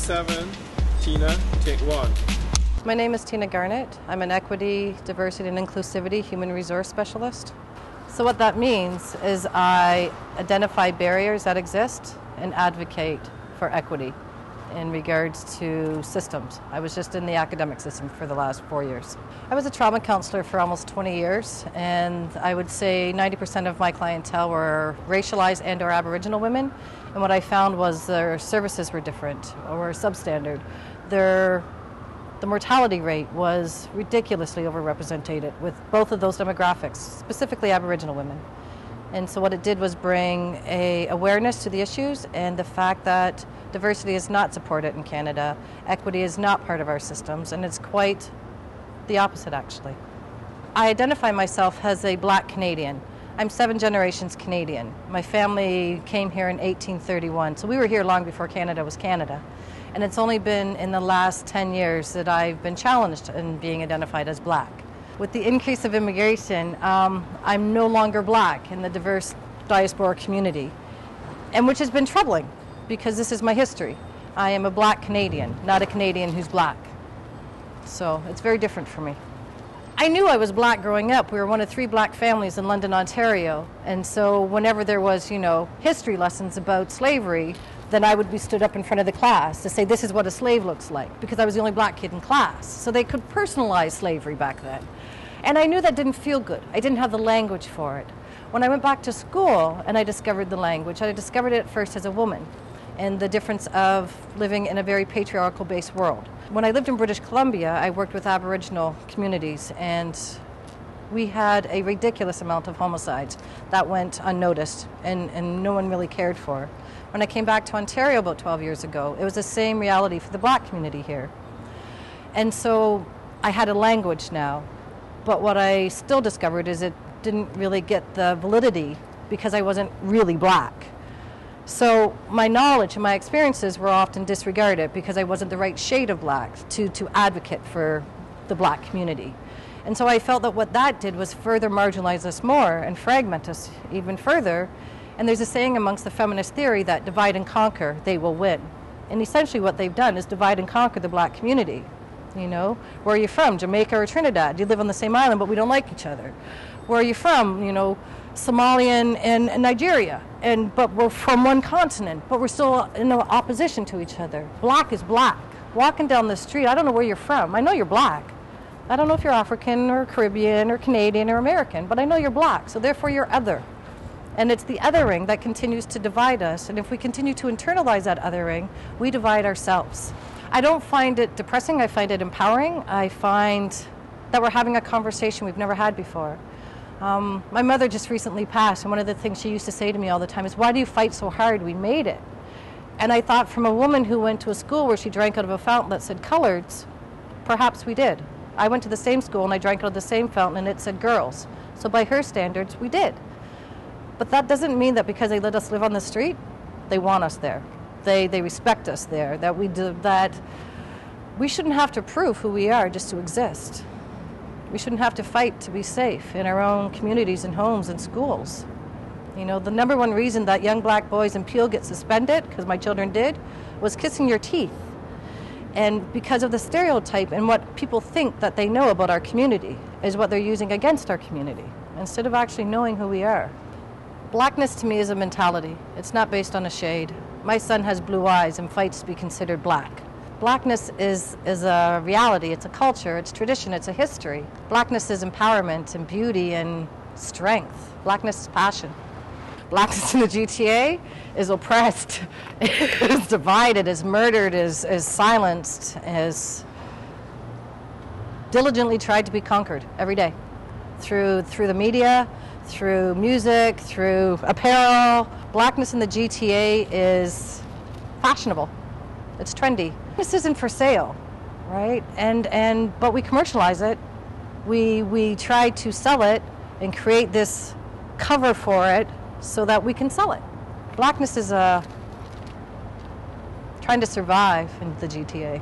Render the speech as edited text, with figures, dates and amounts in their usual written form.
7, Tina, take 1. My name is Tina Garnett. I'm an equity, diversity, and inclusivity human resource specialist. So what that means is I identify barriers that exist and advocate for equity in regards to systems. I was just in the academic system for the last 4 years. I was a trauma counselor for almost 20 years, and I would say 90% of my clientele were racialized and or Aboriginal women. And what I found was their services were different or were substandard. The mortality rate was ridiculously overrepresented with both of those demographics, specifically Aboriginal women. And so what it did was bring a awareness to the issues and the fact that diversity is not supported in Canada, equity is not part of our systems, and it's quite the opposite, actually. I identify myself as a Black Canadian. I'm 7 generations Canadian. My family came here in 1831, so we were here long before Canada was Canada. And it's only been in the last 10 years that I've been challenged in being identified as Black. With the increase of immigration, I'm no longer Black in the diverse diaspora community, and which has been troubling because this is my history. I am a Black Canadian, not a Canadian who's Black. So it's very different for me. I knew I was Black growing up. We were one of 3 Black families in London, Ontario. And so whenever there was, history lessons about slavery, then I would be stood up in front of the class to say this is what a slave looks like, because I was the only Black kid in class. So they could personalize slavery back then. And I knew that didn't feel good. I didn't have the language for it. When I went back to school and I discovered the language, I discovered it first as a woman and the difference of living in a very patriarchal-based world. When I lived in British Columbia, I worked with Aboriginal communities, and we had a ridiculous amount of homicides that went unnoticed and no one really cared for. When I came back to Ontario about 12 years ago, it was the same reality for the Black community here. And so I had a language now, but what I still discovered is it didn't really get the validity because I wasn't really Black. So my knowledge and my experiences were often disregarded because I wasn't the right shade of Black to advocate for the Black community. And so I felt that what that did was further marginalize us more and fragment us even further. And there's a saying amongst the feminist theory that divide and conquer, they will win. And essentially what they've done is divide and conquer the Black community. Where are you from? Jamaica or Trinidad? You live on the same island, but we don't like each other. Where are you from? Somalia and Nigeria. But we're from one continent, but we're still in opposition to each other. Black is Black. Walking down the street, I don't know where you're from. I know you're Black. I don't know if you're African or Caribbean or Canadian or American, but I know you're Black, so therefore you're other. And it's the othering that continues to divide us, and if we continue to internalize that othering, we divide ourselves. I don't find it depressing, I find it empowering. I find that we're having a conversation we've never had before. My mother just recently passed, and one of the things she used to say to me all the time is, why do you fight so hard? We made it. And I thought, from a woman who went to a school where she drank out of a fountain that said coloreds, perhaps we did. I went to the same school and I drank out of the same fountain and it said girls. So by her standards, we did. But that doesn't mean that because they let us live on the street, they want us there. They respect us there, that we shouldn't have to prove who we are just to exist. We shouldn't have to fight to be safe in our own communities and homes and schools. The number one reason that young Black boys in Peel get suspended, because my children did, was kissing your teeth. And because of the stereotype and what people think that they know about our community is what they're using against our community, instead of actually knowing who we are. Blackness to me is a mentality. It's not based on a shade. My son has blue eyes and fights to be considered Black. Blackness is a reality, it's a culture, it's tradition, it's a history. Blackness is empowerment and beauty and strength. Blackness is passion. Blackness in the GTA is oppressed, is divided, is murdered, is silenced, is diligently tried to be conquered every day through the media, through music, through apparel. Blackness in the GTA is fashionable. It's trendy. This isn't for sale, right? But we commercialize it. We try to sell it and create this cover for it so that we can sell it. Blackness is trying to survive in the GTA.